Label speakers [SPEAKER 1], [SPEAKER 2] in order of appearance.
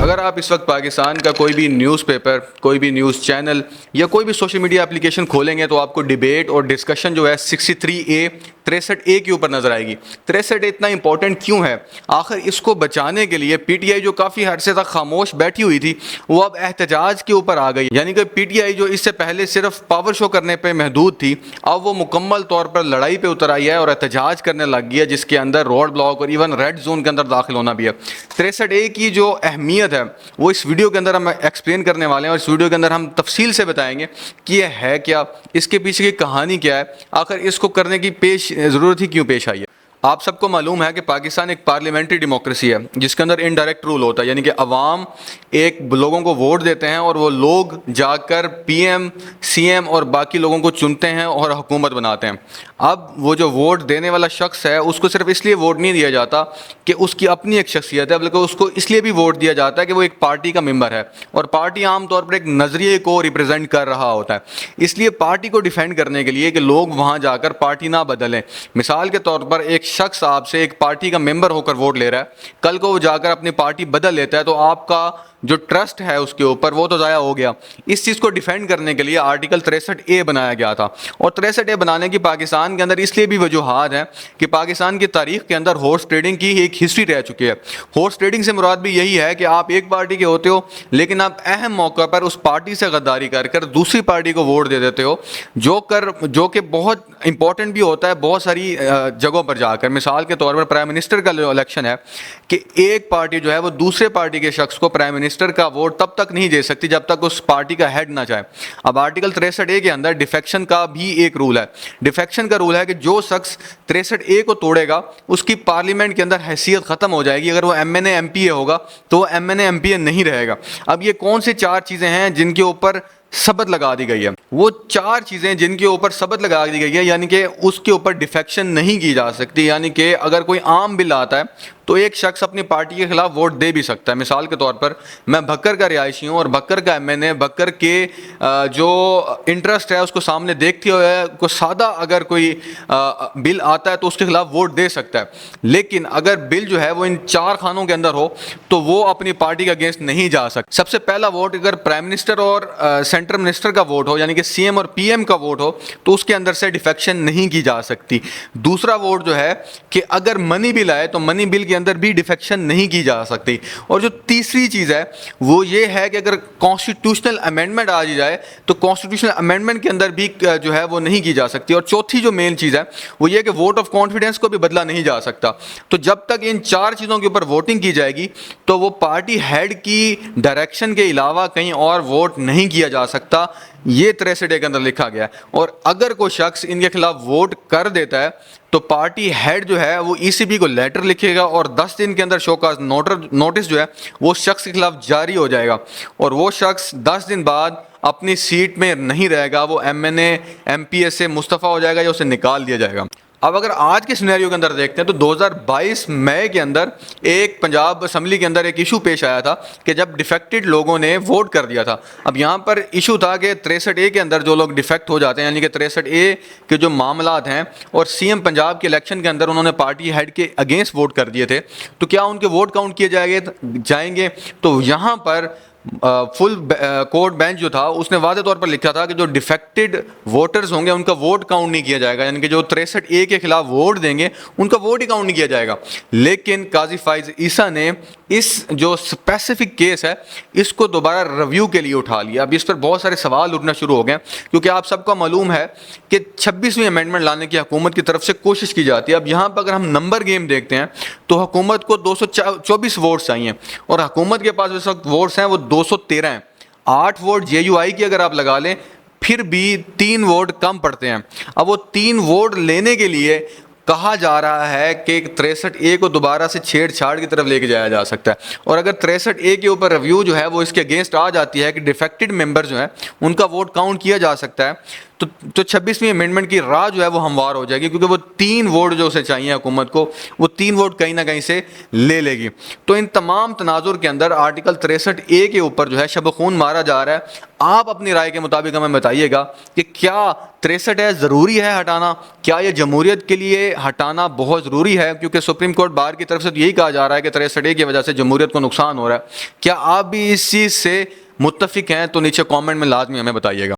[SPEAKER 1] اگر آپ اس وقت پاکستان کا کوئی بھی نیوز پیپر، کوئی بھی نیوز چینل یا کوئی بھی سوشل میڈیا اپلیکیشن کھولیں گے تو آپ کو ڈیبیٹ اور ڈسکشن جو ہے 63A 63A کے اوپر نظر آئے گی۔ 63A اتنا امپورٹنٹ کیوں ہے؟ آخر اس کو بچانے کے لیے پی ٹی آئی جو کافی عرصے تک خاموش بیٹھی ہوئی تھی وہ اب احتجاج کے اوپر آ گئی، یعنی کہ پی ٹی آئی جو اس سے پہلے صرف پاور شو کرنے پہ محدود تھی اب وہ مکمل طور پر لڑائی پہ اتر آئی ہے اور احتجاج کرنے لگ گئی ہے، جس کے اندر روڈ بلاک اور ایون ریڈ زون کے اندر داخل ہونا بھی ہے۔ 63A کی جو اہمیت ہے وہ اس ویڈیو کے اندر ہم ایکسپلین کرنے والے ہیں، اور اس ویڈیو کے اندر ہم تفصیل سے بتائیں گے کہ یہ ہے کیا، اس کے پیچھے کی کہانی کیا ہے، آخر اس کو کرنے کی ضرورت ہی کیوں پیش آئی ہے۔ آپ سب کو معلوم ہے کہ پاکستان ایک پارلیمنٹری ڈیموکریسی ہے جس کے اندر انڈائریکٹ رول ہوتا ہے، یعنی کہ عوام ایک لوگوں کو ووٹ دیتے ہیں اور وہ لوگ جا کر پی ایم، سی ایم اور باقی لوگوں کو چنتے ہیں اور حکومت بناتے ہیں۔ اب وہ جو ووٹ دینے والا شخص ہے اس کو صرف اس لیے ووٹ نہیں دیا جاتا کہ اس کی اپنی ایک شخصیت ہے، بلکہ اس کو اس لیے بھی ووٹ دیا جاتا ہے کہ وہ ایک پارٹی کا ممبر ہے، اور پارٹی عام طور پر ایک نظریے کو ریپرزینٹ کر رہا ہوتا ہے۔ اس لیے پارٹی کو ڈیفینڈ کرنے کے لیے کہ لوگ وہاں جا کر پارٹی نہ بدلیں، مثال کے طور پر ایک شخص آپ سے ایک پارٹی کا ممبر ہو کر ووٹ لے رہا ہے، کل کو وہ جا کر اپنی پارٹی بدل لیتا ہے تو آپ کا جو ٹرسٹ ہے اس کے اوپر وہ تو ضائع ہو گیا۔ اس چیز کو ڈیفینڈ کرنے کے لیے آرٹیکل 63A بنایا گیا تھا، اور 63A بنانے کی پاکستان کے اندر اس لیے بھی وجوہات ہیں کہ پاکستان کی تاریخ کے اندر ہارس ٹریڈنگ کی ایک ہسٹری رہ چکی ہے۔ ہارس ٹریڈنگ سے مراد بھی یہی ہے کہ آپ ایک پارٹی کے ہوتے ہو لیکن آپ اہم موقع پر اس پارٹی سے غداری کر کر دوسری پارٹی کو ووٹ دے دیتے ہو، جو کہ بہت امپورٹنٹ بھی ہوتا ہے بہت ساری جگہوں پر جا کر۔ مثال کے طور پر پرائم منسٹر کا جو الیکشن ہے کہ ایک پارٹی جو ہے وہ دوسرے پارٹی کے شخص کو پرائم منسٹر کا ووٹ تب تک نہیں دے سکتی جب تک اس پارٹی کا ہیڈ نہ جائے۔ اب آرٹیکل 63A کے اندر ڈیفیکشن کا بھی ایک رول ہے۔ ڈیفیکشن کا رول ہے کہ جو شخص 63A کو توڑے گا اس کی پارلیمنٹ کے اندر حیثیت ختم ہو جائے گی، اگر وہ M N A M P A ہوگا تو وہ M N A M P A نہیں رہے گا۔ اب یہ کون سی چار چیزیں ہیں جن کے اوپر ثبت لگا دی گئی ہے؟ وہ چار چیزیں جن کے اوپر ثبت لگا دی گئی ہے، یعنی کہ اس کے اوپر ڈیفیکشن نہیں کی جا سکتی، یعنی کہ اگر کوئی عام بل آتا ہے تو ایک شخص اپنی پارٹی کے خلاف ووٹ دے بھی سکتا ہے۔ مثال کے طور پر میں بھکر کا رہائشی ہوں اور بھکر کا ایم این اے بھکر کے جو انٹرسٹ ہے اس کو سامنے دیکھتے ہوئے کو سادہ اگر کوئی بل آتا ہے تو اس کے خلاف ووٹ دے سکتا ہے، لیکن اگر بل جو ہے وہ ان چار خانوں کے اندر ہو تو وہ اپنی پارٹی کے اگینسٹ نہیں جا سکتا۔ سب سے پہلا ووٹ اگر پرائم منسٹر اور سینٹرل منسٹر کا ووٹ ہو، یعنی کہ سی ایم اور پی ایم کا ووٹ ہو تو اس کے اندر سے ڈیفیکشن نہیں کی جا سکتی۔ دوسرا ووٹ جو ہے کہ اگر منی بل آئے تو منی بل کے اندر بھی ڈیفیکشن نہیں کی جا سکتی۔ اور جو تیسری چیز ہے وہ یہ ہے کہ اگر کانسٹیٹیوشنل امینڈمنٹ آ جائے تو کانسٹیٹیوشنل امینڈمنٹ کے اندر بھی جو ہے وہ نہیں کی جا سکتی۔ اور چوتھی جو مین چیز ہے وہ یہ کہ ووٹ آف کانفیڈنس کو بھی بدلا نہیں جا سکتا۔ تو جب تک ان چار چیزوں کے اوپر ووٹنگ کی جائے گی تو وہ پارٹی ہیڈ کی ڈائریکشن کے علاوہ کہیں اور ووٹ نہیں کیا جا سکتا، یہ 63A کے اندر لکھا گیا ہے۔ اور اگر کوئی شخص ان کے خلاف ووٹ کر دیتا ہے تو پارٹی ہیڈ جو ہے وہ ای سی بی کو لیٹر لکھے گا اور 10 دن کے اندر شو کاز نوٹس جو ہے وہ شخص کے خلاف جاری ہو جائے گا، اور وہ شخص 10 دن بعد اپنی سیٹ میں نہیں رہے گا، وہ M N A M P S سے مستعفی ہو جائے گا یا اسے نکال دیا جائے گا۔ اب اگر آج کے سینیریو کے اندر دیکھتے ہیں تو 2022 مئی کے اندر ایک پنجاب اسمبلی کے اندر ایک ایشو پیش آیا تھا کہ جب ڈیفیکٹڈ لوگوں نے ووٹ کر دیا تھا۔ اب یہاں پر ایشو تھا کہ 63A کے اندر جو لوگ ڈیفیکٹ ہو جاتے ہیں، یعنی کہ 63A کے جو معاملات ہیں، اور سی ایم پنجاب کے الیکشن کے اندر انہوں نے پارٹی ہیڈ کے اگینسٹ ووٹ کر دیے تھے، تو کیا ان کے ووٹ کاؤنٹ کیے جائیں گے؟ تو یہاں پر فل کورٹ بینچ جو تھا اس نے واضح طور پر لکھا تھا کہ جو ڈیفیکٹڈ ووٹرز ہوں گے ان کا ووٹ کاؤنٹ نہیں کیا جائے گا، یعنی کہ جو 63A کے خلاف ووٹ دیں گے ان کا ووٹ ہی کاؤنٹ نہیں کیا جائے گا۔ لیکن قاضی فائز عیسیٰ نے اس جو اسپیسیفک کیس ہے اس کو دوبارہ ریویو کے لیے اٹھا لیا۔ اب اس پر بہت سارے سوال اٹھنا شروع ہو گئے کیونکہ آپ سب کو معلوم ہے کہ 26ویں امینڈمنٹ لانے کی حکومت کی طرف سے کوشش کی جاتی ہے۔ اب یہاں پر اگر ہم نمبر گیم دیکھتے ہیں تو حکومت کو 224 ووٹس چاہیے اور حکومت کے پاس اس وقت ووٹس ہیں وہ 213 ہیں۔ 8 ووٹ جے یو آئی کی اگر آپ لگا لیں پھر بھی 3 ووٹ کم پڑتے ہیں۔ اب وہ 3 ووٹ لینے کے لیے کہا جا رہا ہے کہ 63A کو دوبارہ سے چھیڑ چھاڑ کی طرف لے کے جایا جا سکتا ہے، اور اگر 63A کے اوپر ریویو جو ہے وہ اس کے اگینسٹ آ جاتی ہے کہ ڈیفیکٹڈ ممبر جو ہیں ان کا ووٹ کاؤنٹ کیا جا سکتا ہے، تو 26ویں امینڈمنٹ کی راہ جو ہے وہ ہموار ہو جائے گی, کیونکہ وہ 3 ووٹ جو اسے چاہیے حکومت کو, وہ 3 ووٹ کہیں نہ کہیں سے لے لے گی. تو ان تمام تناظر کے اندر آرٹیکل 63A کے اوپر جو ہے شب خون مارا جا رہا ہے. آپ اپنی رائے کے مطابق ہمیں بتائیے گا کہ کیا 63 ہے ضروری ہے ہٹانا, کیا یہ جمہوریت کے لیے ہٹانا بہت ضروری ہے, کیونکہ سپریم کورٹ بار کی طرف سے تو یہی کہا جا رہا ہے کہ 63A کی وجہ سے جمہوریت کو نقصان ہو رہا ہے. کیا آپ بھی اس چیز سے متفق ہیں؟ تو نیچے کامنٹ میں لازمی ہمیں بتائیے گا.